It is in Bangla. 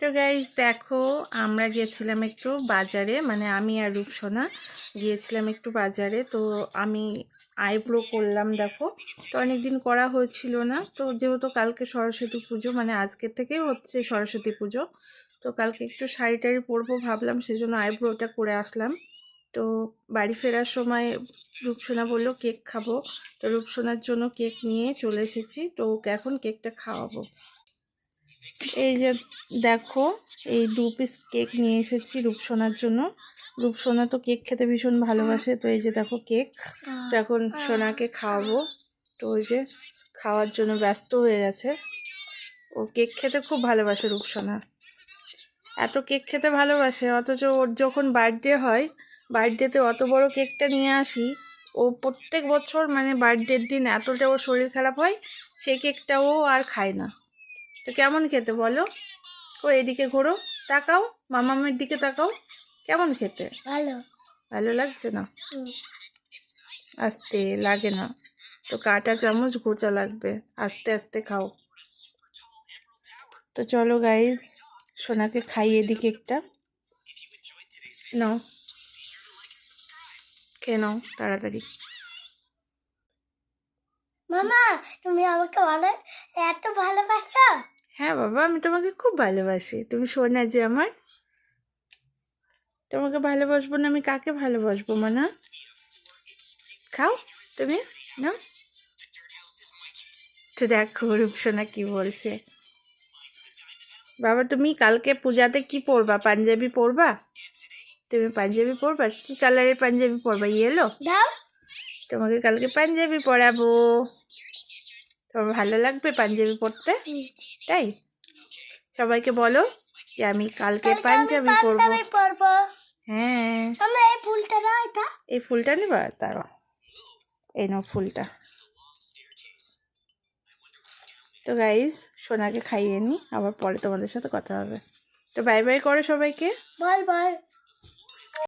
তো গাইজ দেখো, আমরা গিয়েছিলাম একটু বাজারে, মানে আমি আর রূপসোনা গিয়েছিলাম একটু বাজারে। তো আমি আইব্রো করলাম, দেখো। তো অনেকদিন করা হয়েছিল না, তো যেহেতু কালকে সরস্বতী পুজো, মানে আজকের থেকেই হচ্ছে সরস্বতী পুজো, তো কালকে একটু শাড়ি টাড়ি পরবো ভাবলাম, সেজন্য আইব্রোটা করে আসলাম। তো বাড়ি ফেরার সময় রূপসোনা বললো কেক খাবো, তো রূপসোনার জন্য কেক নিয়ে চলে এসেছি। তো ওকে এখন কেকটা খাওয়াবো। এই যে দেখো, এই 2 পিস কেক নিয়ে এসেছি রূপসোনার জন্য। রূপসোনা তো কেক খেতে ভীষণ ভালোবাসে। তো এই যে দেখো কেক, তো এখন সোনাকে খাওয়াবো। তো ওই যে খাওয়ার জন্য ব্যস্ত হয়ে গেছে। ও কেক খেতে খুব ভালোবাসে রূপসোনা, এত কেক খেতে ভালোবাসে। অথচ ওর যখন বার্থডে হয়, বার্থডেতে অত বড় কেকটা নিয়ে আসি, ও প্রত্যেক বছর মানে বার্থডের দিন এতটা ওর শরীর খারাপ হয়, সেই কেকটাও আর খায় না। তো কেমন খেতে বলো? ও এদিকে ঘোরো, তাকাও, মামামের দিকে তাকাও, কেমন খেতে? ভালো। ভালো লাগছে না? আস্তে লাগে না তো, কাঁটা চামচ ঘোচা লাগবে, আস্তে আস্তে খাও। তো চলো গাইজ, সোনাকে খাইয়ে দিই কেকটা। নাও, খেয়ে নাও তাড়াতাড়ি। মামা, তুমি আমাকে অনেক এত ভালোবাসো? হ্যাঁ বাবা, আমি তোমাকে খুব ভালোবাসি, তুমি সোনা যে আমার। তোমাকে ভালোবাসবো না আমি কাকে ভালোবাসবো? মানা, খাও তুমি, না? তো দেখো রূপসোনা কি বলছে। বাবা, তুমি কালকে পূজাতে কি পরবা? পাঞ্জাবি পরবা? তুমি পাঞ্জাবি পরবা? কি কালারের পাঞ্জাবি পরবা? ইয়েলো? দাও। তোমাকে কালকে পাঞ্জাবি পরাবো। তোমার ভালো লাগবে পাঞ্জাবি পরতে? তাই সবাইকে বলো যে আমি কালকে পাঞ্জাবি পরবো। পরবো। হ্যাঁ, আমি এই ফুলটা দাও, এটা। এই ফুলটা নেবা? দাঁড়াও, এই নাও ফুলটা। তো গাইস, সোনাকে খাইয়ে নি, আবার পরে তোমাদের সাথে কথা হবে। তো বাই বাই করো সবাইকে। Bye bye.